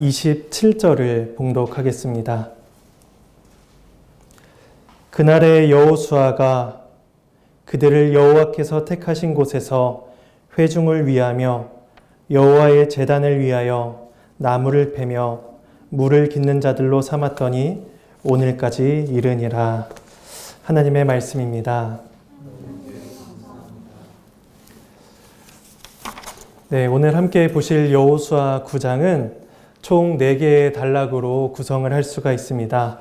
27절을 봉독하겠습니다. 그날에 여호수아가 그들을 여호와께서 택하신 곳에서 회중을 위하며 여호와의 제단을 위하여 나무를 패며 물을 깃는 자들로 삼았더니 오늘까지 이르니라. 하나님의 말씀입니다. 네, 오늘 함께 보실 여호수아 9장은 총 4개의 단락으로 구성을 할 수가 있습니다.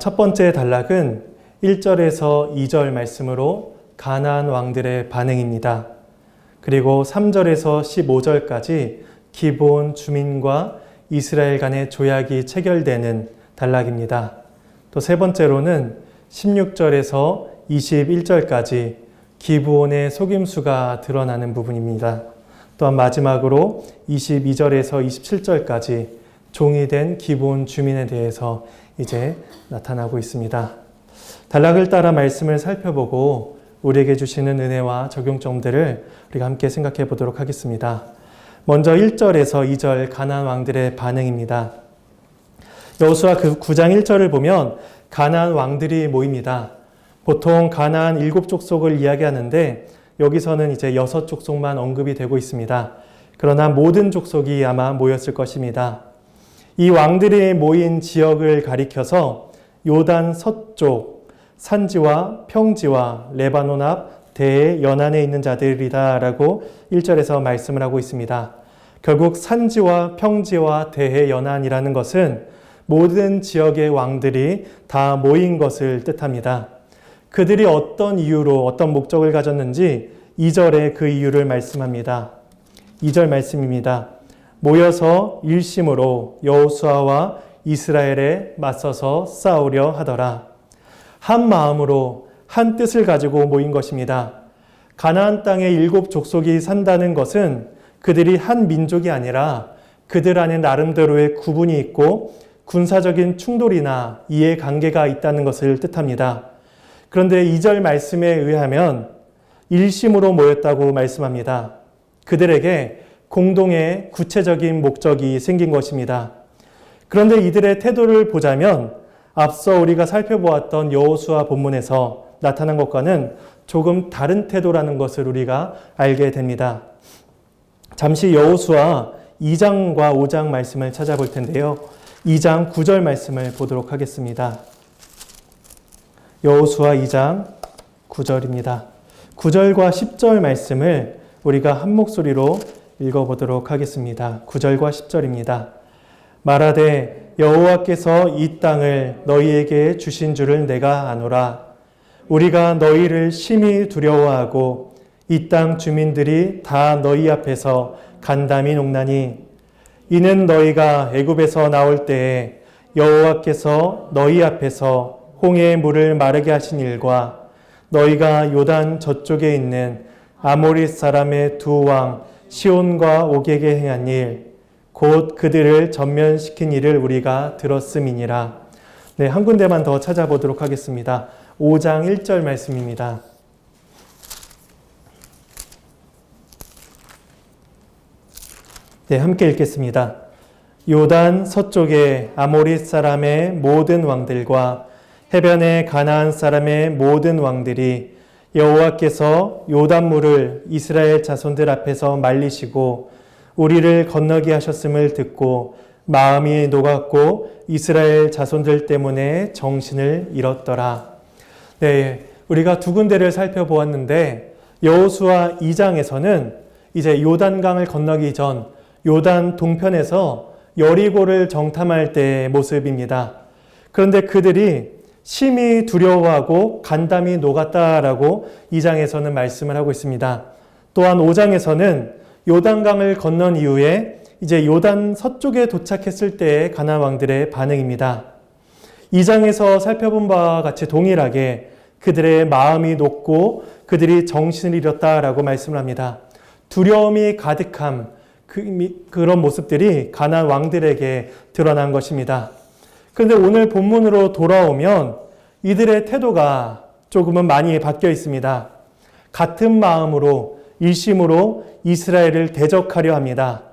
첫 번째 단락은 1절에서 2절 말씀으로 가나안 왕들의 반응입니다. 그리고 3절에서 15절까지 기브온 주민과 이스라엘 간의 조약이 체결되는 단락입니다. 또 세 번째로는 16절에서 21절까지 기브온의 속임수가 드러나는 부분입니다. 또한 마지막으로 22절에서 27절까지 종이 된 기브온 주민에 대해서 이제 나타나고 있습니다. 단락을 따라 말씀을 살펴보고 우리에게 주시는 은혜와 적용점들을 우리가 함께 생각해 보도록 하겠습니다. 먼저 1절에서 2절 가나안 왕들의 반응입니다. 여호수아 9장 1절을 보면 가나안 왕들이 모입니다. 보통 가나안 7족속을 이야기하는데 여기서는 이제 6족속만 언급이 되고 있습니다. 그러나 모든 족속이 아마 모였을 것입니다. 이 왕들이 모인 지역을 가리켜서 요단 서쪽 산지와 평지와 레바논 앞 대의 연안에 있는 자들이다 라고 1절에서 말씀을 하고 있습니다. 결국 산지와 평지와 대의 연안이라는 것은 모든 지역의 왕들이 다 모인 것을 뜻합니다. 그들이 어떤 이유로 어떤 목적을 가졌는지 2절에 그 이유를 말씀합니다. 2절 말씀입니다. 모여서 일심으로 여호수아와 이스라엘에 맞서서 싸우려 하더라. 한 마음으로 한 뜻을 가지고 모인 것입니다. 가나안 땅에 7족속이 산다는 것은 그들이 한 민족이 아니라 그들 안에 나름대로의 구분이 있고 군사적인 충돌이나 이해관계가 있다는 것을 뜻합니다. 그런데 2절 말씀에 의하면 일심으로 모였다고 말씀합니다. 그들에게 공동의 구체적인 목적이 생긴 것입니다. 그런데 이들의 태도를 보자면 앞서 우리가 살펴보았던 여호수아 본문에서 나타난 것과는 조금 다른 태도라는 것을 우리가 알게 됩니다. 잠시 여호수아 2장과 5장 말씀을 찾아볼 텐데요. 2장 9절 말씀을 보도록 하겠습니다. 여호수아 2장 9절입니다. 9절과 10절 말씀을 우리가 한 목소리로 읽어보도록 하겠습니다. 9절과 10절입니다. 말하되 여호와께서 이 땅을 너희에게 주신 줄을 내가 아노라. 우리가 너희를 심히 두려워하고 이 땅 주민들이 다 너희 앞에서 간담이 녹나니 이는 너희가 애굽에서 나올 때에 여호와께서 너희 앞에서 홍해의 물을 마르게 하신 일과 너희가 요단 저쪽에 있는 아모리 사람의 두 왕 시온과 옥에게 행한 일, 곧 그들을 전면시킨 일을 우리가 들었음이니라. 네, 한 군데만 더 찾아보도록 하겠습니다. 5장 1절 말씀입니다. 네, 함께 읽겠습니다. 요단 서쪽에 아모리 사람의 모든 왕들과 해변의 가나안 사람의 모든 왕들이 여호와께서 요단물을 이스라엘 자손들 앞에서 말리시고 우리를 건너게 하셨음을 듣고 마음이 녹았고 이스라엘 자손들 때문에 정신을 잃었더라. 네, 우리가 두 군데를 살펴보았는데 여호수아 2장에서는 이제 요단강을 건너기 전 요단 동편에서 여리고를 정탐할 때의 모습입니다. 그런데 그들이 심히 두려워하고 간담이 녹았다라고 2장에서는 말씀을 하고 있습니다. 또한 5장에서는 요단강을 건넌 이후에 이제 요단 서쪽에 도착했을 때의 가나안 왕들의 반응입니다. 2장에서 살펴본 바와 같이 동일하게 그들의 마음이 녹고 그들이 정신을 잃었다라고 말씀을 합니다. 두려움이 가득한 그런 모습들이 가나안 왕들에게 드러난 것입니다. 그런데 오늘 본문으로 돌아오면 이들의 태도가 조금은 많이 바뀌어 있습니다. 같은 마음으로 일심으로 이스라엘을 대적하려 합니다.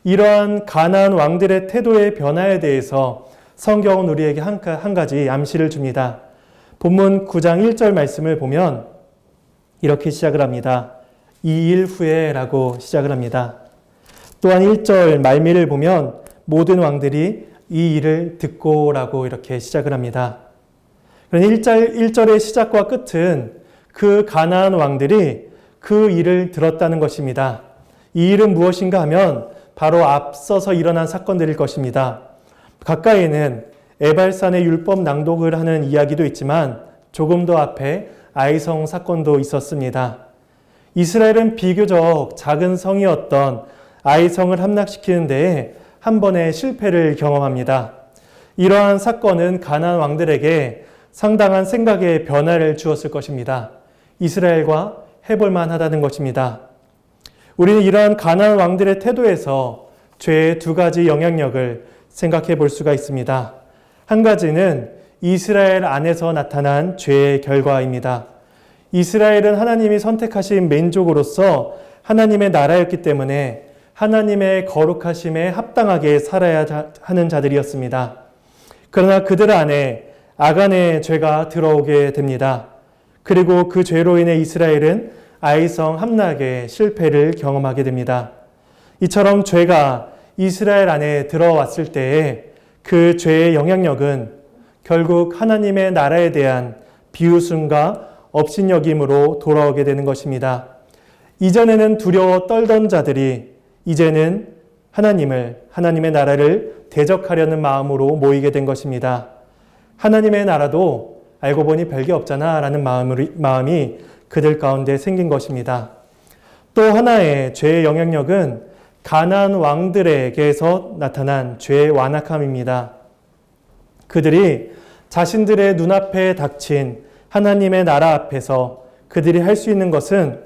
이러한 가나안 왕들의 태도의 변화에 대해서 성경은 우리에게 한 가지 암시를 줍니다. 본문 9장 1절 말씀을 보면 이렇게 시작을 합니다. 이 일 후에 라고 시작을 합니다. 또한 1절 말미를 보면 모든 왕들이 이 일을 듣고 라고 이렇게 시작을 합니다. 그러니 1절의 시작과 끝은 그 가나안 왕들이 그 일을 들었다는 것입니다. 이 일은 무엇인가 하면 바로 앞서서 일어난 사건들일 것입니다. 가까이는 에발산의 율법 낭독을 하는 이야기도 있지만 조금 더 앞에 아이성 사건도 있었습니다. 이스라엘은 비교적 작은 성이었던 아이성을 함락시키는 데에 한 번의 실패를 경험합니다. 이러한 사건은 가나안 왕들에게 상당한 생각의 변화를 주었을 것입니다. 이스라엘과 해볼만 하다는 것입니다. 우리는 이러한 가나안 왕들의 태도에서 죄의 두 가지 영향력을 생각해 볼 수가 있습니다. 한 가지는 이스라엘 안에서 나타난 죄의 결과입니다. 이스라엘은 하나님이 선택하신 민족으로서 하나님의 나라였기 때문에 하나님의 거룩하심에 합당하게 살아야 하는 자들이었습니다. 그러나 그들 안에 아간의 죄가 들어오게 됩니다. 그리고 그 죄로 인해 이스라엘은 아이성 함락의 실패를 경험하게 됩니다. 이처럼 죄가 이스라엘 안에 들어왔을 때에 그 죄의 영향력은 결국 하나님의 나라에 대한 비웃음과 업신여김으로 돌아오게 되는 것입니다. 이전에는 두려워 떨던 자들이 이제는 하나님의 나라를 대적하려는 마음으로 모이게 된 것입니다. 하나님의 나라도 알고 보니 별게 없잖아 라는 마음이 그들 가운데 생긴 것입니다. 또 하나의 죄의 영향력은 가나안 왕들에게서 나타난 죄의 완악함입니다. 그들이 자신들의 눈앞에 닥친 하나님의 나라 앞에서 그들이 할 수 있는 것은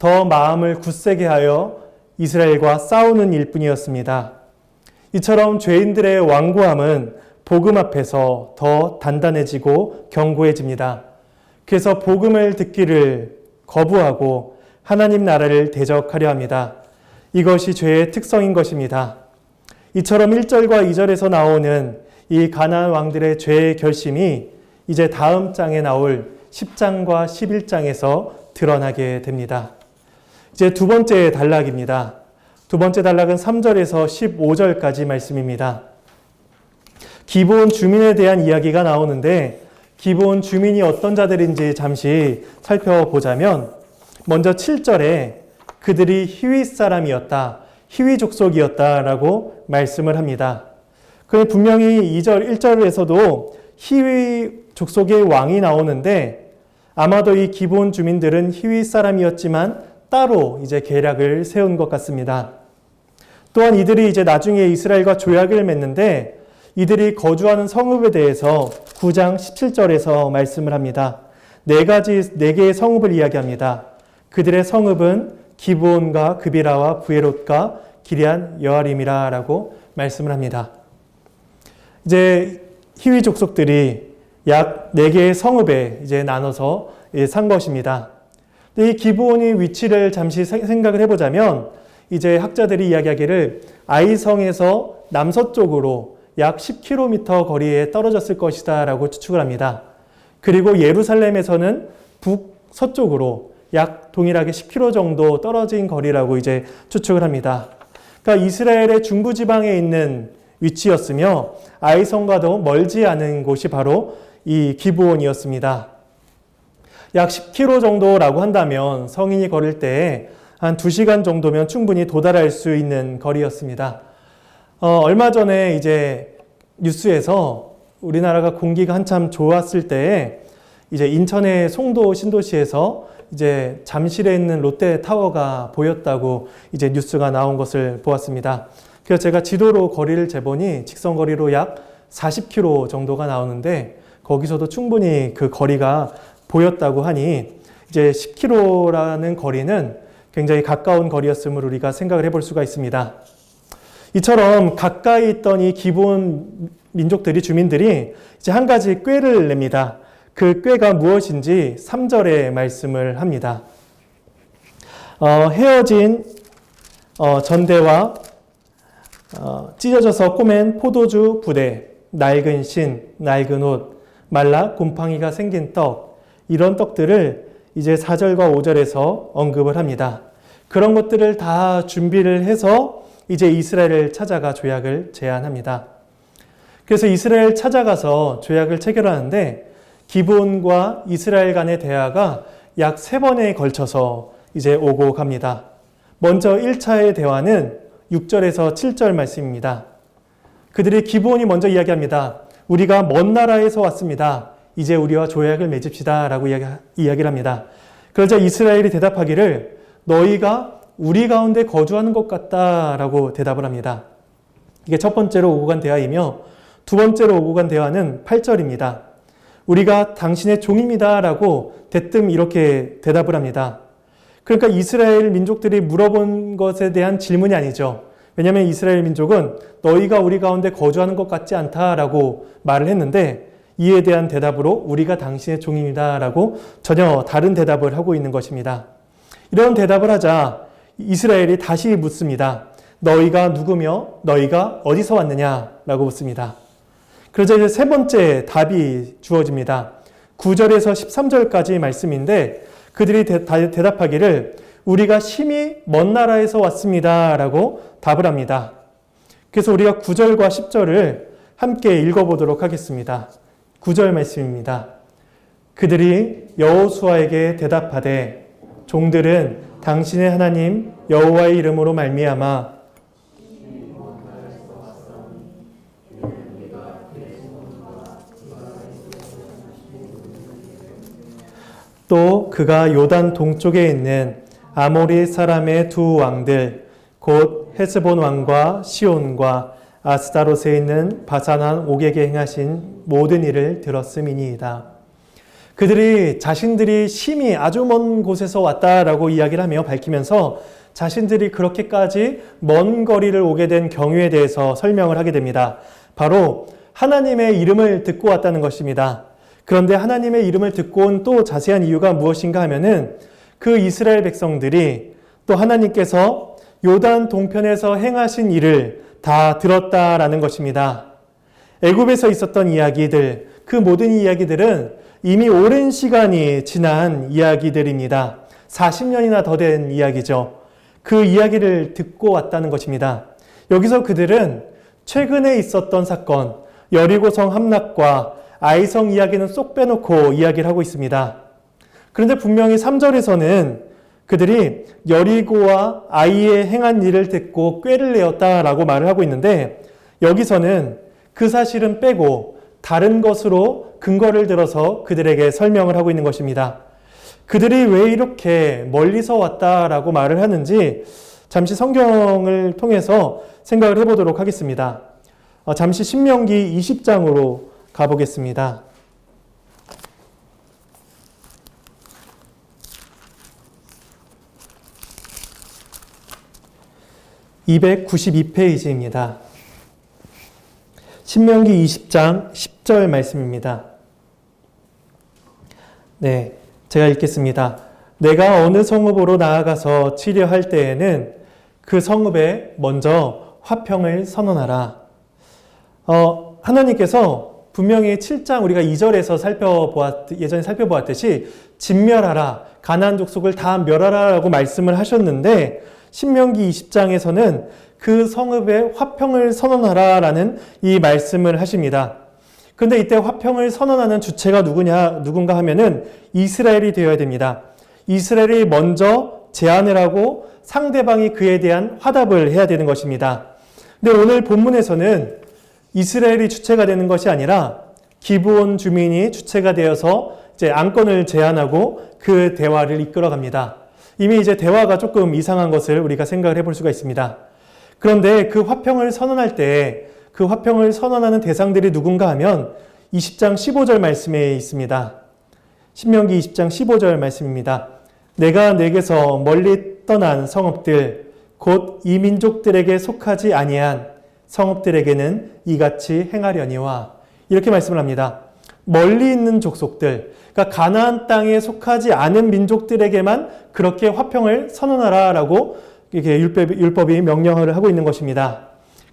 더 마음을 굳세게 하여 이스라엘과 싸우는 일뿐이었습니다. 이처럼 죄인들의 완고함은 복음 앞에서 더 단단해지고 견고해집니다. 그래서 복음을 듣기를 거부하고 하나님 나라를 대적하려 합니다. 이것이 죄의 특성인 것입니다. 이처럼 1절과 2절에서 나오는 이 가나안 왕들의 죄의 결심이 이제 다음 장에 나올 10장과 11장에서 드러나게 됩니다. 이제 두 번째 단락입니다. 두 번째 단락은 3절에서 15절까지 말씀입니다. 기브온 주민에 대한 이야기가 나오는데 기브온 주민이 어떤 자들인지 잠시 살펴보자면 먼저 7절에 그들이 히윗 사람이었다, 히윗 족속이었다라고 말씀을 합니다. 그런데 분명히 1절에서도 히윗 족속의 왕이 나오는데 아마도 이 기브온 주민들은 히윗 사람이었지만 따로 이제 계략을 세운 것 같습니다. 또한 이들이 이제 나중에 이스라엘과 조약을 맺는데 이들이 거주하는 성읍에 대해서 9장 17절에서 말씀을 합니다. 네 개의 성읍을 이야기합니다. 그들의 성읍은 기브온과 그비라와 부에롯과 기리안 여아림이라라고 말씀을 합니다. 이제 히위 족속들이 약 4개의 성읍에 이제 나눠서 산 것입니다. 이 기브온의 위치를 잠시 생각을 해보자면 이제 학자들이 이야기하기를 아이성에서 남서쪽으로 약 10km 거리에 떨어졌을 것이다 라고 추측을 합니다. 그리고 예루살렘에서는 북서쪽으로 약 동일하게 10km 정도 떨어진 거리라고 이제 추측을 합니다. 그러니까 이스라엘의 중부지방에 있는 위치였으며 아이성과도 멀지 않은 곳이 바로 이 기브온이었습니다. 약 10km 정도라고 한다면 성인이 걸을 때 한 2시간 정도면 충분히 도달할 수 있는 거리였습니다. 얼마 전에 이제 뉴스에서 우리나라가 공기가 한참 좋았을 때에 이제 인천의 송도 신도시에서 이제 잠실에 있는 롯데타워가 보였다고 이제 뉴스가 나온 것을 보았습니다. 그래서 제가 지도로 거리를 재보니 직선거리로 약 40km 정도가 나오는데 거기서도 충분히 그 거리가 보였다고 하니 이제 10km라는 거리는 굉장히 가까운 거리였음을 우리가 생각을 해볼 수가 있습니다. 이처럼 가까이 있던 이 기브온 민족들이, 주민들이 이제 한 가지 꾀를 냅니다. 그 꾀가 무엇인지 3절에 말씀을 합니다. 헤어진 전대와 찢어져서 꼬맨 포도주 부대, 낡은 신, 낡은 옷, 말라 곰팡이가 생긴 떡, 이런 떡들을 이제 4절과 5절에서 언급을 합니다. 그런 것들을 다 준비를 해서 이제 이스라엘을 찾아가 조약을 제안합니다. 그래서 이스라엘 찾아가서 조약을 체결하는데 기브온과 이스라엘 간의 대화가 약 3번에 걸쳐서 이제 오고 갑니다. 먼저 1차의 대화는 6절에서 7절 말씀입니다. 그들이 기브온이 먼저 이야기합니다. 우리가 먼 나라에서 왔습니다. 이제 우리와 조약을 맺읍시다 라고 이야기를 합니다. 그러자 이스라엘이 대답하기를 너희가 우리 가운데 거주하는 것 같다 라고 대답을 합니다. 이게 첫 번째로 오고 간 대화이며 두 번째로 오고 간 대화는 8절입니다. 우리가 당신의 종입니다 라고 대뜸 이렇게 대답을 합니다. 그러니까 이스라엘 민족들이 물어본 것에 대한 질문이 아니죠. 왜냐하면 이스라엘 민족은 너희가 우리 가운데 거주하는 것 같지 않다라고 말을 했는데 이에 대한 대답으로 우리가 당신의 종입니다 라고 전혀 다른 대답을 하고 있는 것입니다. 이런 대답을 하자 이스라엘이 다시 묻습니다. 너희가 누구며 너희가 어디서 왔느냐 라고 묻습니다. 그러자 이제 세 번째 답이 주어집니다. 9절에서 13절까지 말씀인데 그들이 대답하기를 우리가 심히 먼 나라에서 왔습니다 라고 답을 합니다. 그래서 우리가 9절과 10절을 함께 읽어보도록 하겠습니다. 9절 말씀입니다. 그들이 여호수아에게 대답하되 종들은 당신의 하나님 여호와의 이름으로 말미암아 또 그가 요단 동쪽에 있는 아모리 사람의 두 왕들 곧 헤스본 왕과 시온과 아스타롯에 있는 바산한 옥에게 행하신 모든 일을 들었음이니이다. 그들이 자신들이 심히 아주 먼 곳에서 왔다라고 이야기를 하며 밝히면서 자신들이 그렇게까지 먼 거리를 오게 된 경위에 대해서 설명을 하게 됩니다. 바로 하나님의 이름을 듣고 왔다는 것입니다. 그런데 하나님의 이름을 듣고 온 또 자세한 이유가 무엇인가 하면은 그 이스라엘 백성들이 또 하나님께서 요단 동편에서 행하신 일을 다 들었다라는 것입니다. 애굽에서 있었던 이야기들, 그 모든 이야기들은 이미 오랜 시간이 지난 이야기들입니다. 40년이나 더 된 이야기죠. 그 이야기를 듣고 왔다는 것입니다. 여기서 그들은 최근에 있었던 사건, 여리고성 함락과 아이성 이야기는 쏙 빼놓고 이야기를 하고 있습니다. 그런데 분명히 3절에서는 그들이 여리고와 아이의 행한 일을 듣고 꾀를 내었다라고 말을 하고 있는데 여기서는 그 사실은 빼고 다른 것으로 근거를 들어서 그들에게 설명을 하고 있는 것입니다. 그들이 왜 이렇게 멀리서 왔다라고 말을 하는지 잠시 성경을 통해서 생각을 해보도록 하겠습니다. 잠시 신명기 20장으로 가보겠습니다. 292페이지입니다. 신명기 20장 10절 말씀입니다. 네, 제가 읽겠습니다. 내가 어느 성읍으로 나아가서 치려할 때에는 그 성읍에 먼저 화평을 선언하라. 하나님께서 분명히 7장 우리가 2절에서 예전에 살펴보았듯이 진멸하라, 가나안 족속을 다 멸하라라고 말씀을 하셨는데 신명기 20장에서는 그 성읍에 화평을 선언하라라는 이 말씀을 하십니다. 그런데 이때 화평을 선언하는 주체가 누군가 하면은 이스라엘이 되어야 됩니다. 이스라엘이 먼저 제안을 하고 상대방이 그에 대한 화답을 해야 되는 것입니다. 근데 오늘 본문에서는 이스라엘이 주체가 되는 것이 아니라 기브온 주민이 주체가 되어서 이제 안건을 제안하고 그 대화를 이끌어갑니다. 이미 이제 대화가 조금 이상한 것을 우리가 생각을 해볼 수가 있습니다. 그런데 그 화평을 선언할 때 그 화평을 선언하는 대상들이 누군가 하면 20장 15절 말씀에 있습니다. 신명기 20장 15절 말씀입니다. 내가 내게서 멀리 떠난 성읍들 곧 이 민족들에게 속하지 아니한 성읍들에게는 이같이 행하려니와 이렇게 말씀을 합니다. 멀리 있는 족속들, 그러니까 가나안 땅에 속하지 않은 민족들에게만 그렇게 화평을 선언하라라고 이렇게 율법이 명령을 하고 있는 것입니다.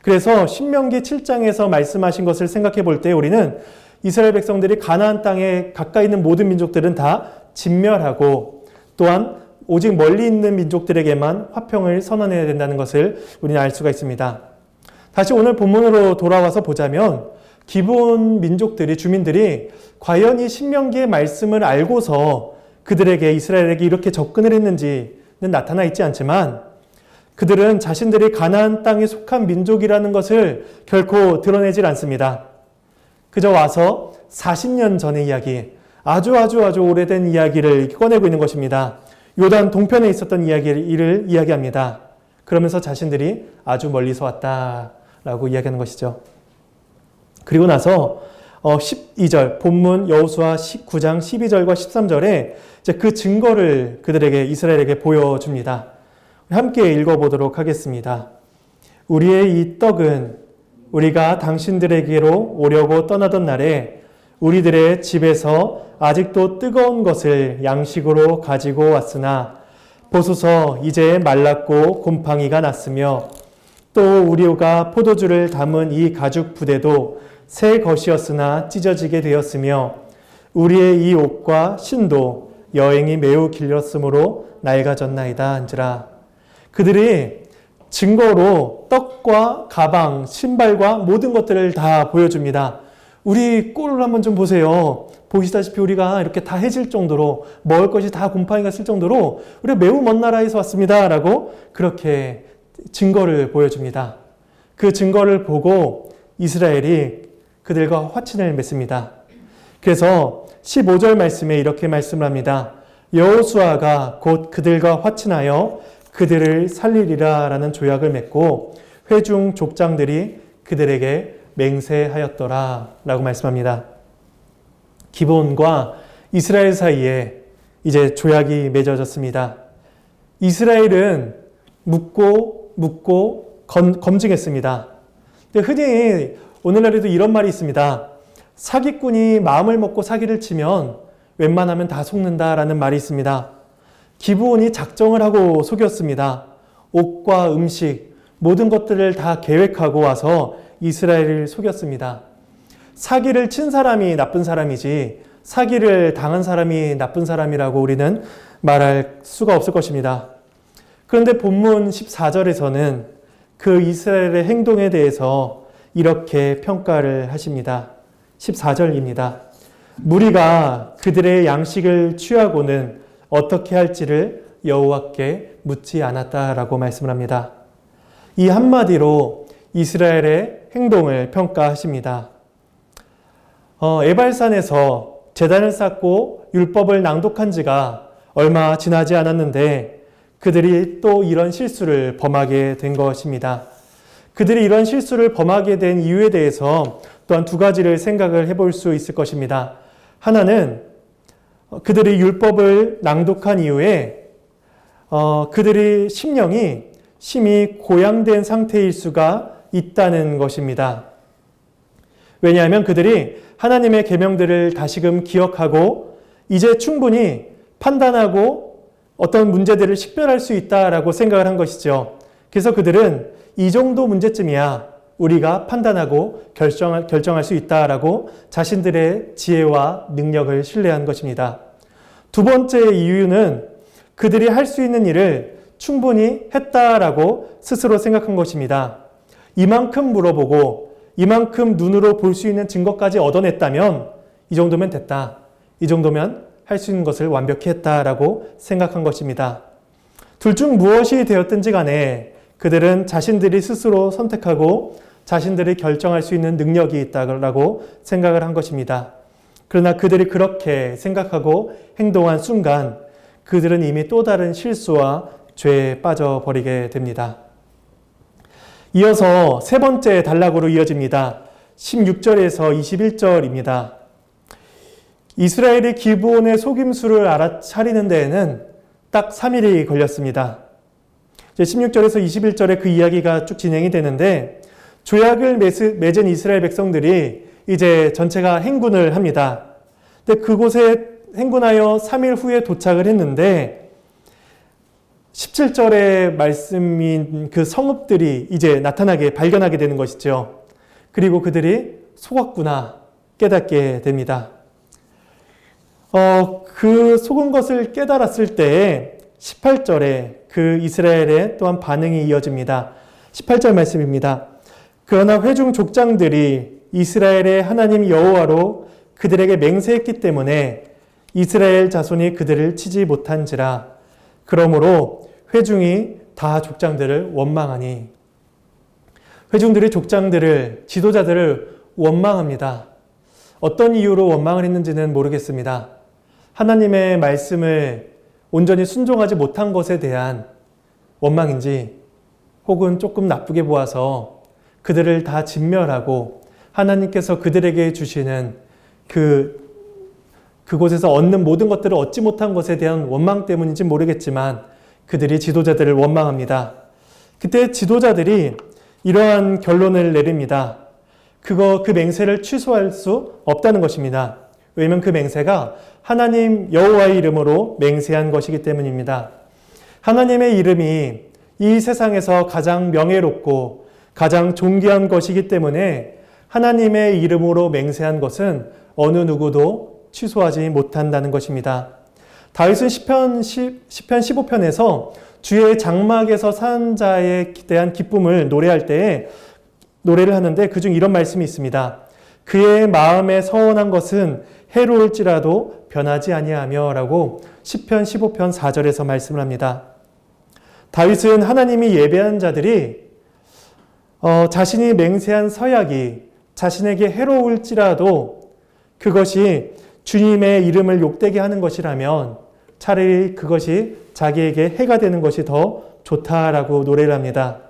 그래서 신명기 7장에서 말씀하신 것을 생각해 볼 때 우리는 이스라엘 백성들이 가나안 땅에 가까이 있는 모든 민족들은 다 진멸하고 또한 오직 멀리 있는 민족들에게만 화평을 선언해야 된다는 것을 우리는 알 수가 있습니다. 다시 오늘 본문으로 돌아와서 보자면 기브온 민족들이, 주민들이 과연 이 신명기의 말씀을 알고서 그들에게, 이스라엘에게 이렇게 접근을 했는지는 나타나 있지 않지만 그들은 자신들이 가나안 땅에 속한 민족이라는 것을 결코 드러내질 않습니다. 그저 와서 40년 전의 이야기, 아주 오래된 이야기를 꺼내고 있는 것입니다. 요단 동편에 있었던 이야기를 이야기합니다. 그러면서 자신들이 아주 멀리서 왔다라고 이야기하는 것이죠. 그리고 나서 12절, 본문 여호수아 19장 12절과 13절에 이제 그 증거를 그들에게, 이스라엘에게 보여줍니다. 함께 읽어보도록 하겠습니다. 우리의 이 떡은 우리가 당신들에게로 오려고 떠나던 날에 우리들의 집에서 아직도 뜨거운 것을 양식으로 가지고 왔으나 보소서 이제 말랐고 곰팡이가 났으며 또 우리가 포도주를 담은 이 가죽 부대도 새 것이었으나 찢어지게 되었으며 우리의 이 옷과 신도 여행이 매우 길었으므로 낡아졌나이다 한지라. 그들이 증거로 떡과 가방, 신발과 모든 것들을 다 보여줍니다. 우리 꼴을 한번 좀 보세요. 보시다시피 우리가 이렇게 다 해질 정도로, 먹을 것이 다 곰팡이가 쓸 정도로 우리가 매우 먼 나라에서 왔습니다 라고 그렇게 증거를 보여줍니다. 그 증거를 보고 이스라엘이 그들과 화친을 맺습니다. 그래서 15절 말씀에 이렇게 말씀을 합니다. 여호수아가 곧 그들과 화친하여 그들을 살리리라 라는 조약을 맺고 회중 족장들이 그들에게 맹세하였더라 라고 말씀합니다. 기브온과 이스라엘 사이에 이제 조약이 맺어졌습니다. 이스라엘은 묻고 검증했습니다. 흔히 오늘날에도 이런 말이 있습니다. 사기꾼이 마음을 먹고 사기를 치면 웬만하면 다 속는다라는 말이 있습니다. 기브온이 작정을 하고 속였습니다. 옷과 음식, 모든 것들을 다 계획하고 와서 이스라엘을 속였습니다. 사기를 친 사람이 나쁜 사람이지 사기를 당한 사람이 나쁜 사람이라고 우리는 말할 수가 없을 것입니다. 그런데 본문 14절에서는 그 이스라엘의 행동에 대해서 이렇게 평가를 하십니다. 14절입니다. 무리가 그들의 양식을 취하고는 어떻게 할지를 여호와께 묻지 않았다라고 말씀을 합니다. 이 한마디로 이스라엘의 행동을 평가하십니다. 에발산에서 제단을 쌓고 율법을 낭독한 지가 얼마 지나지 않았는데 그들이 또 이런 실수를 범하게 된 것입니다. 그들이 이런 실수를 범하게 된 이유에 대해서 또한 두 가지를 생각을 해볼 수 있을 것입니다. 하나는 그들이 율법을 낭독한 이후에 그들의 심령이 심히 고양된 상태일 수가 있다는 것입니다. 왜냐하면 그들이 하나님의 계명들을 다시금 기억하고 이제 충분히 판단하고 어떤 문제들을 식별할 수 있다라고 생각을 한 것이죠. 그래서 그들은 이 정도 문제쯤이야 우리가 판단하고 결정할 수 있다라고 자신들의 지혜와 능력을 신뢰한 것입니다. 두 번째 이유는 그들이 할 수 있는 일을 충분히 했다라고 스스로 생각한 것입니다. 이만큼 물어보고 이만큼 눈으로 볼 수 있는 증거까지 얻어냈다면 이 정도면 됐다. 이 정도면 할 수 있는 것을 완벽히 했다라고 생각한 것입니다. 둘 중 무엇이 되었든지 간에 그들은 자신들이 스스로 선택하고 자신들이 결정할 수 있는 능력이 있다고 생각을 한 것입니다. 그러나 그들이 그렇게 생각하고 행동한 순간 그들은 이미 또 다른 실수와 죄에 빠져버리게 됩니다. 이어서 세 번째 단락으로 이어집니다. 16절에서 21절입니다. 이스라엘이 기브온의 속임수를 알아차리는 데에는 딱 3일이 걸렸습니다. 16절에서 21절에 그 이야기가 쭉 진행이 되는데 조약을 맺은 이스라엘 백성들이 이제 전체가 행군을 합니다. 근데 그곳에 행군하여 3일 후에 도착을 했는데 17절의 말씀인 그 성읍들이 이제 발견하게 되는 것이죠. 그리고 그들이 속았구나 깨닫게 됩니다. 그 속은 것을 깨달았을 때 18절에 그 이스라엘의 또한 반응이 이어집니다. 18절 말씀입니다. 그러나 회중 족장들이 이스라엘의 하나님 여호와로 그들에게 맹세했기 때문에 이스라엘 자손이 그들을 치지 못한지라. 그러므로 회중이 다 족장들을 원망하니. 회중들이 지도자들을 원망합니다. 어떤 이유로 원망을 했는지는 모르겠습니다. 하나님의 말씀을 온전히 순종하지 못한 것에 대한 원망인지, 혹은 조금 나쁘게 보아서 그들을 다 진멸하고 하나님께서 그들에게 주시는 그곳에서 얻는 모든 것들을 얻지 못한 것에 대한 원망 때문인지 모르겠지만 그들이 지도자들을 원망합니다. 그때 지도자들이 이러한 결론을 내립니다. 그 맹세를 취소할 수 없다는 것입니다. 왜냐하면 그 맹세가 하나님 여호와의 이름으로 맹세한 것이기 때문입니다. 하나님의 이름이 이 세상에서 가장 명예롭고 가장 존귀한 것이기 때문에 하나님의 이름으로 맹세한 것은 어느 누구도 취소하지 못한다는 것입니다. 다윗은 시편 15편에서 주의 장막에서 사는 자에 대한 기쁨을 노래할 때에 노래를 하는데 그중 이런 말씀이 있습니다. 그의 마음에 서원한 것은 해로울지라도 변하지 아니하며 라고 시편 15편 4절에서 말씀을 합니다. 다윗은 하나님이 예배한 자들이 자신이 맹세한 서약이 자신에게 해로울지라도 그것이 주님의 이름을 욕되게 하는 것이라면 차라리 그것이 자기에게 해가 되는 것이 더 좋다라고 노래를 합니다.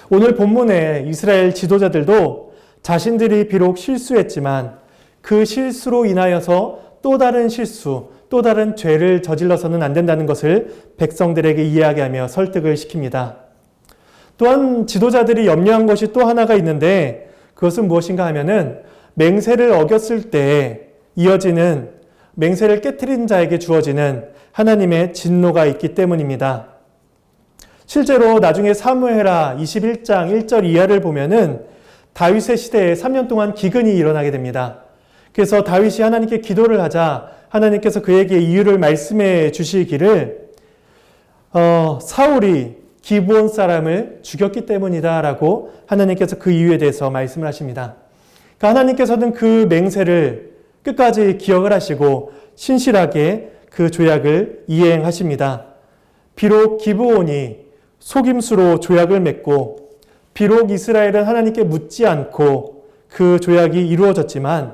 오늘 본문에 이스라엘 지도자들도 자신들이 비록 실수했지만 그 실수로 인하여서 또 다른 실수, 또 다른 죄를 저질러서는 안 된다는 것을 백성들에게 이야기하며 설득을 시킵니다. 또한 지도자들이 염려한 것이 또 하나가 있는데 그것은 무엇인가 하면은 맹세를 어겼을 때 이어지는 맹세를 깨트린 자에게 주어지는 하나님의 진노가 있기 때문입니다. 실제로 나중에 사무엘하 21장 1절 이하를 보면은 다윗의 시대에 3년 동안 기근이 일어나게 됩니다. 그래서 다윗이 하나님께 기도를 하자 하나님께서 그에게 이유를 말씀해 주시기를 사울이 기브온 사람을 죽였기 때문이다 라고 하나님께서 그 이유에 대해서 말씀을 하십니다. 그러니까 하나님께서는 그 맹세를 끝까지 기억을 하시고 신실하게 그 조약을 이행하십니다. 비록 기브온이 속임수로 조약을 맺고 비록 이스라엘은 하나님께 묻지 않고 그 조약이 이루어졌지만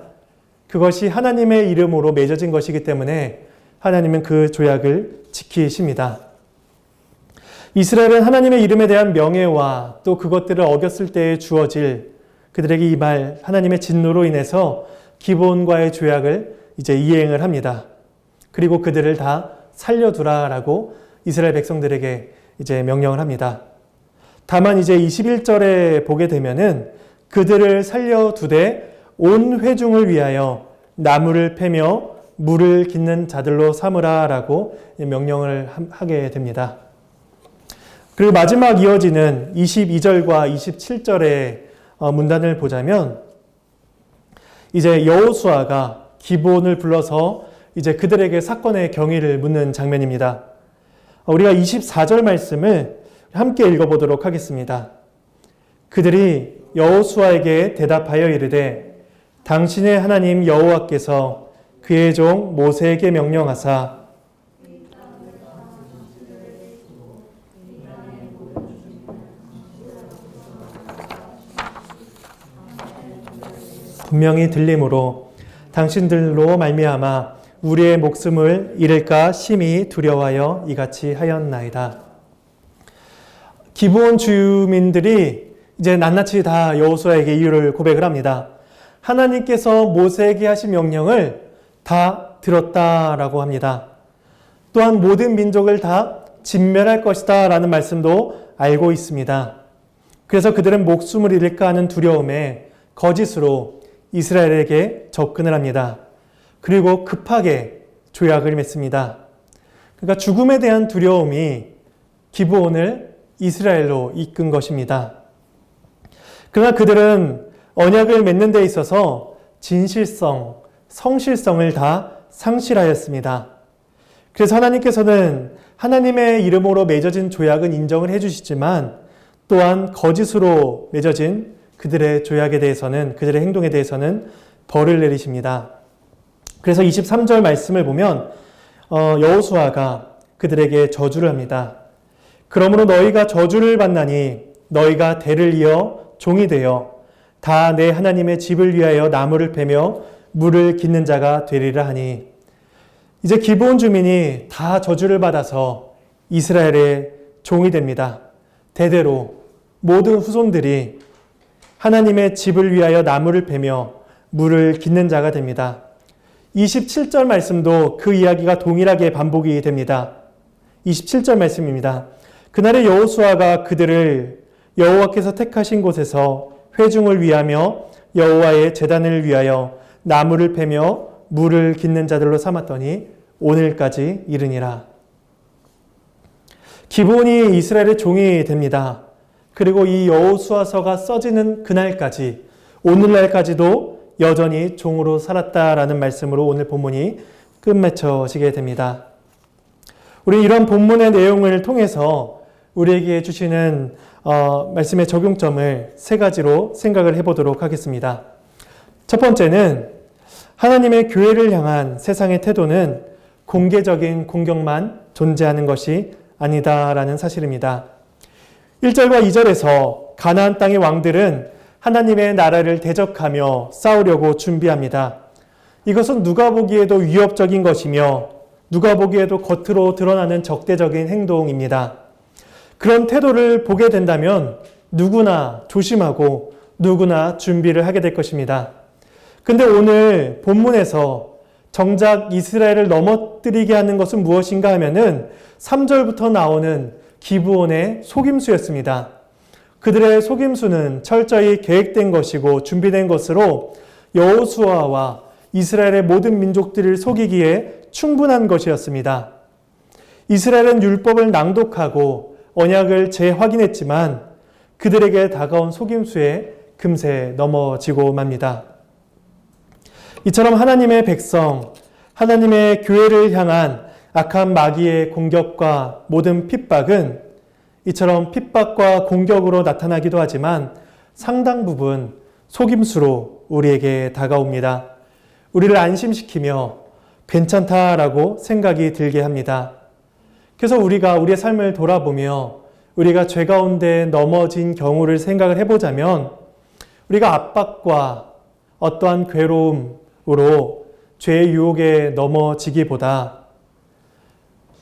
그것이 하나님의 이름으로 맺어진 것이기 때문에 하나님은 그 조약을 지키십니다. 이스라엘은 하나님의 이름에 대한 명예와 또 그것들을 어겼을 때에 주어질 그들에게 이 말 하나님의 진노로 인해서 기브온과의 조약을 이제 이행을 합니다. 그리고 그들을 다 살려두라라고 이스라엘 백성들에게 이제 명령을 합니다. 다만 이제 21절에 보게 되면은 그들을 살려두되 온 회중을 위하여 나무를 패며 물을 깃는 자들로 삼으라라고 명령을 하게 됩니다. 그리고 마지막 이어지는 22절과 27절의 문단을 보자면 이제 여호수아가 기브온을 불러서 이제 그들에게 사건의 경위를 묻는 장면입니다. 우리가 24절 말씀을 함께 읽어보도록 하겠습니다. 그들이 여호수아에게 대답하여 이르되 당신의 하나님 여호와께서 그의 종 모세에게 명령하사 분명히 들림으로 당신들로 말미암아 우리의 목숨을 잃을까 심히 두려워하여 이같이 하였나이다. 기브온 주민들이 이제 낱낱이 다 여호수아에게 이유를 고백을 합니다. 하나님께서 모세에게 하신 명령을 다 들었다라고 합니다. 또한 모든 민족을 다 진멸할 것이다 라는 말씀도 알고 있습니다. 그래서 그들은 목숨을 잃을까 하는 두려움에 거짓으로 이스라엘에게 접근을 합니다. 그리고 급하게 조약을 맺습니다. 그러니까 죽음에 대한 두려움이 기브온을 이스라엘로 이끈 것입니다. 그러나 그들은 언약을 맺는 데 있어서 진실성, 성실성을 다 상실하였습니다. 그래서 하나님께서는 하나님의 이름으로 맺어진 조약은 인정을 해주시지만 또한 거짓으로 맺어진 그들의 조약에 대해서는, 그들의 행동에 대해서는 벌을 내리십니다. 그래서 23절 말씀을 보면 여호수아가 그들에게 저주를 합니다. 그러므로 너희가 저주를 받나니 너희가 대를 이어 종이 되어 다 내 하나님의 집을 위하여 나무를 패며 물을 깃는 자가 되리라 하니, 이제 기브온 주민이 다 저주를 받아서 이스라엘의 종이 됩니다. 대대로 모든 후손들이 하나님의 집을 위하여 나무를 패며 물을 깃는 자가 됩니다. 27절 말씀도 그 이야기가 동일하게 반복이 됩니다. 27절 말씀입니다. 그날에 여호수아가 그들을 여호와께서 택하신 곳에서 회중을 위하며 여호와의 제단을 위하여 나무를 패며 물을 깃는 자들로 삼았더니 오늘까지 이르니라. 기브온이 이스라엘의 종이 됩니다. 그리고 이 여호수아서가 써지는 그날까지, 오늘날까지도 여전히 종으로 살았다라는 말씀으로 오늘 본문이 끝맺혀지게 됩니다. 우리 이런 본문의 내용을 통해서 우리에게 주시는 말씀의 적용점을 세 가지로 생각을 해보도록 하겠습니다. 첫 번째는 하나님의 교회를 향한 세상의 태도는 공개적인 공격만 존재하는 것이 아니다라는 사실입니다. 1절과 2절에서 가나안 땅의 왕들은 하나님의 나라를 대적하며 싸우려고 준비합니다. 이것은 누가 보기에도 위협적인 것이며 누가 보기에도 겉으로 드러나는 적대적인 행동입니다. 그런 태도를 보게 된다면 누구나 조심하고 누구나 준비를 하게 될 것입니다. 근데 오늘 본문에서 정작 이스라엘을 넘어뜨리게 하는 것은 무엇인가 하면은 3절부터 나오는 기브온의 속임수였습니다. 그들의 속임수는 철저히 계획된 것이고 준비된 것으로 여호수아와 이스라엘의 모든 민족들을 속이기에 충분한 것이었습니다. 이스라엘은 율법을 낭독하고 언약을 재확인했지만 그들에게 다가온 속임수에 금세 넘어지고 맙니다. 이처럼 하나님의 백성, 하나님의 교회를 향한 악한 마귀의 공격과 모든 핍박은 이처럼 핍박과 공격으로 나타나기도 하지만 상당 부분 속임수로 우리에게 다가옵니다. 우리를 안심시키며 괜찮다라고 생각이 들게 합니다. 그래서 우리가 우리의 삶을 돌아보며 우리가 죄 가운데 넘어진 경우를 생각을 해보자면 우리가 압박과 어떠한 괴로움으로 죄의 유혹에 넘어지기보다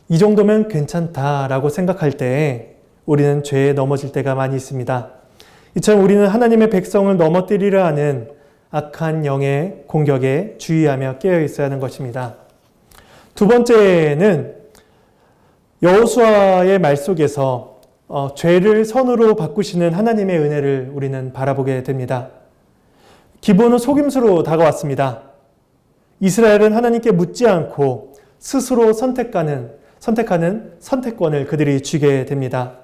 이 정도면 괜찮다라고 생각할 때 우리는 죄에 넘어질 때가 많이 있습니다. 이처럼 우리는 하나님의 백성을 넘어뜨리려 하는 악한 영의 공격에 주의하며 깨어 있어야 하는 것입니다. 두 번째는 여호수아의 말 속에서 죄를 선으로 바꾸시는 하나님의 은혜를 우리는 바라보게 됩니다. 기브온은 속임수로 다가왔습니다. 이스라엘은 하나님께 묻지 않고 스스로 선택하는 선택권을 그들이 쥐게 됩니다.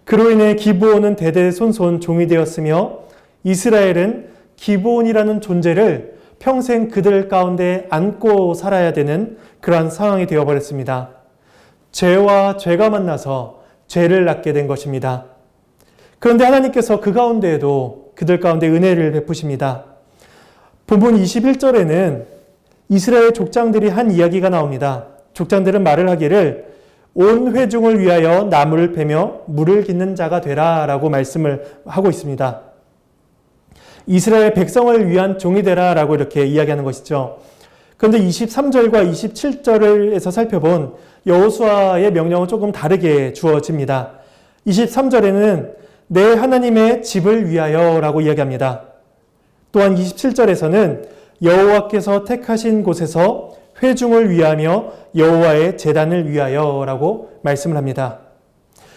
그로 인해 기브온은 대대손손 종이 되었으며 이스라엘은 기브온이라는 존재를 평생 그들 가운데 안고 살아야 되는 그러한 상황이 되어버렸습니다. 죄와 죄가 만나서 죄를 낳게 된 것입니다. 그런데 하나님께서 그 가운데에도 그들 가운데 은혜를 베푸십니다. 본문 21절에는 이스라엘 족장들이 한 이야기가 나옵니다. 족장들은 말을 하기를 온 회중을 위하여 나무를 패며 물을 깃는 자가 되라 라고 말씀을 하고 있습니다. 이스라엘 백성을 위한 종이 되라 라고 이렇게 이야기하는 것이죠. 그런데 23절과 27절에서 살펴본 여호수아의 명령은 조금 다르게 주어집니다. 23절에는 내 하나님의 집을 위하여 라고 이야기합니다. 또한 27절에서는 여호와께서 택하신 곳에서 회중을 위하며 여호와의 제단을 위하여 라고 말씀을 합니다.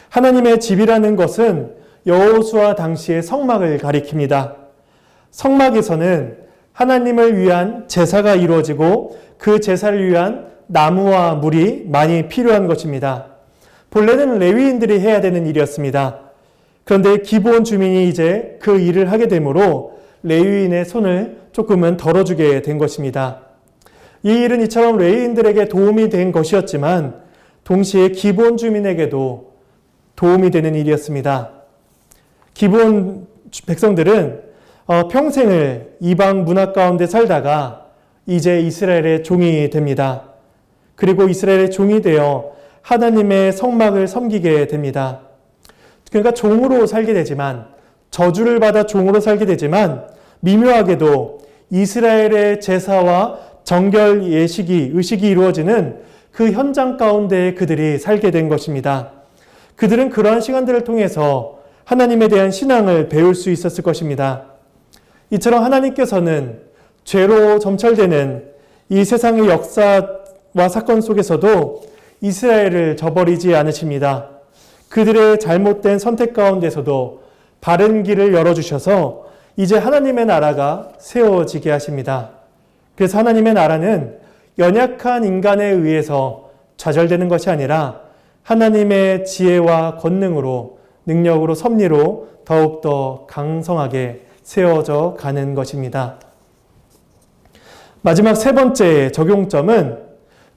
하나님의 집이라는 것은 여호수아 당시의 성막을 가리킵니다. 성막에서는 하나님을 위한 제사가 이루어지고 그 제사를 위한 나무와 물이 많이 필요한 것입니다. 본래는 레위인들이 해야 되는 일이었습니다. 그런데 기브온 주민이 이제 그 일을 하게 되므로 레위인의 손을 조금은 덜어주게 된 것입니다. 이 일은 이처럼 레위인들에게 도움이 된 것이었지만 동시에 기브온 주민에게도 도움이 되는 일이었습니다. 기브온 백성들은 평생을 이방 문화 가운데 살다가 이제 이스라엘의 종이 됩니다. 그리고 이스라엘의 종이 되어 하나님의 성막을 섬기게 됩니다. 그러니까 종으로 살게 되지만, 저주를 받아 종으로 살게 되지만, 미묘하게도 이스라엘의 제사와 정결 의식이 이루어지는 그 현장 가운데 그들이 살게 된 것입니다. 그들은 그러한 시간들을 통해서 하나님에 대한 신앙을 배울 수 있었을 것입니다. 이처럼 하나님께서는 죄로 점철되는 이 세상의 역사와 사건 속에서도 이스라엘을 저버리지 않으십니다. 그들의 잘못된 선택 가운데서도 바른 길을 열어주셔서 이제 하나님의 나라가 세워지게 하십니다. 그래서 하나님의 나라는 연약한 인간에 의해서 좌절되는 것이 아니라 하나님의 지혜와 권능으로, 능력으로, 섭리로 더욱더 강성하게 세워져 가는 것입니다. 마지막 세 번째 적용점은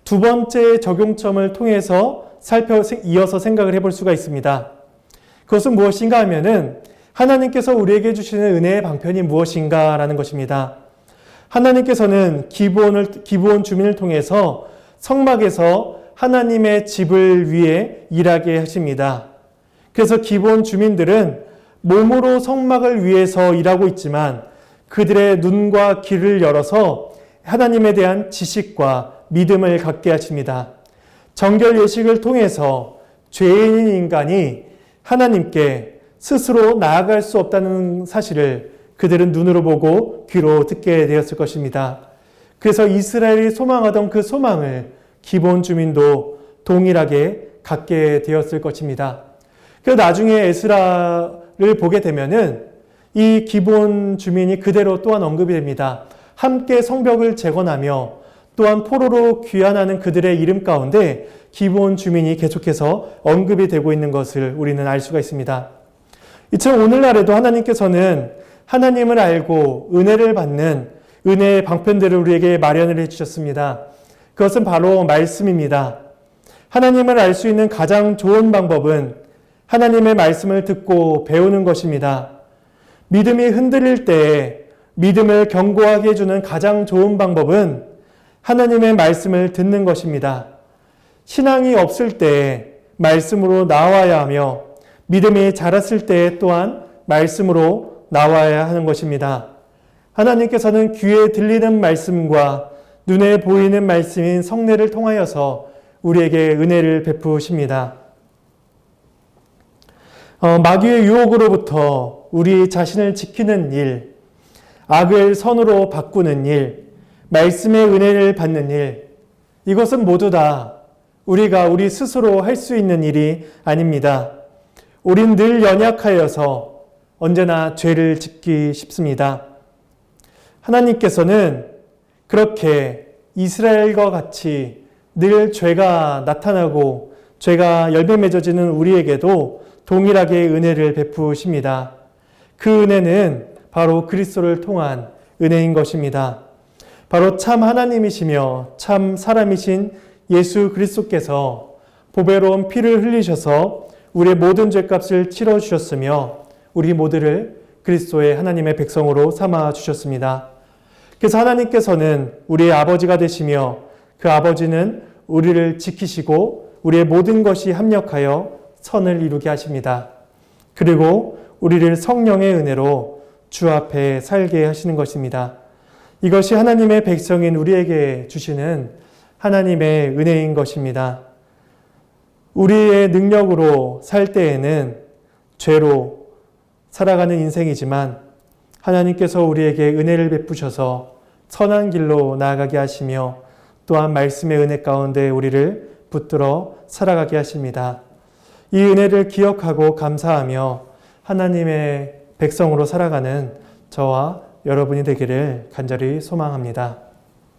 두 번째 적용점을 통해서 이어서 생각을 해볼 수가 있습니다. 그것은 무엇인가 하면은 하나님께서 우리에게 주시는 은혜의 방편이 무엇인가 라는 것입니다. 하나님께서는 기브온 주민을 통해서 성막에서 하나님의 집을 위해 일하게 하십니다. 그래서 기브온 주민들은 몸으로 성막을 위해서 일하고 있지만 그들의 눈과 귀를 열어서 하나님에 대한 지식과 믿음을 갖게 하십니다. 정결 예식을 통해서 죄인인 인간이 하나님께 스스로 나아갈 수 없다는 사실을 그들은 눈으로 보고 귀로 듣게 되었을 것입니다. 그래서 이스라엘이 소망하던 그 소망을 기브온 주민도 동일하게 갖게 되었을 것입니다. 그래서 나중에 에스라를 보게 되면은 이 기브온 주민이 그대로 또한 언급이 됩니다. 함께 성벽을 재건하며 또한 포로로 귀환하는 그들의 이름 가운데 기브온 주민이 계속해서 언급이 되고 있는 것을 우리는 알 수가 있습니다. 이처럼 오늘날에도 하나님께서는 하나님을 알고 은혜를 받는 은혜의 방편들을 우리에게 마련을 해주셨습니다. 그것은 바로 말씀입니다. 하나님을 알 수 있는 가장 좋은 방법은 하나님의 말씀을 듣고 배우는 것입니다. 믿음이 흔들릴 때에 믿음을 견고하게 해주는 가장 좋은 방법은 하나님의 말씀을 듣는 것입니다. 신앙이 없을 때에 말씀으로 나와야 하며 믿음이 자랐을 때에 또한 말씀으로 나와야 하는 것입니다. 하나님께서는 귀에 들리는 말씀과 눈에 보이는 말씀인 성례를 통하여서 우리에게 은혜를 베푸십니다. 마귀의 유혹으로부터 우리 자신을 지키는 일, 악을 선으로 바꾸는 일, 말씀의 은혜를 받는 일, 이것은 모두 다 우리가 우리 스스로 할 수 있는 일이 아닙니다. 우린 늘 연약하여서 언제나 죄를 짓기 쉽습니다. 하나님께서는 그렇게 이스라엘과 같이 늘 죄가 나타나고 죄가 열매 맺어지는 우리에게도 동일하게 은혜를 베푸십니다. 그 은혜는 바로 그리스도를 통한 은혜인 것입니다. 바로 참 하나님이시며 참 사람이신 예수 그리스도께서 보배로운 피를 흘리셔서 우리의 모든 죄값을 치러주셨으며 우리 모두를 그리스도의 하나님의 백성으로 삼아 주셨습니다. 그래서 하나님께서는 우리의 아버지가 되시며 그 아버지는 우리를 지키시고 우리의 모든 것이 합력하여 선을 이루게 하십니다. 그리고 우리를 성령의 은혜로 주 앞에 살게 하시는 것입니다. 이것이 하나님의 백성인 우리에게 주시는 하나님의 은혜인 것입니다. 우리의 능력으로 살 때에는 죄로 살아가는 인생이지만 하나님께서 우리에게 은혜를 베푸셔서 선한 길로 나아가게 하시며 또한 말씀의 은혜 가운데 우리를 붙들어 살아가게 하십니다. 이 은혜를 기억하고 감사하며 하나님의 백성으로 살아가는 저와 여러분이 되기를 간절히 소망합니다.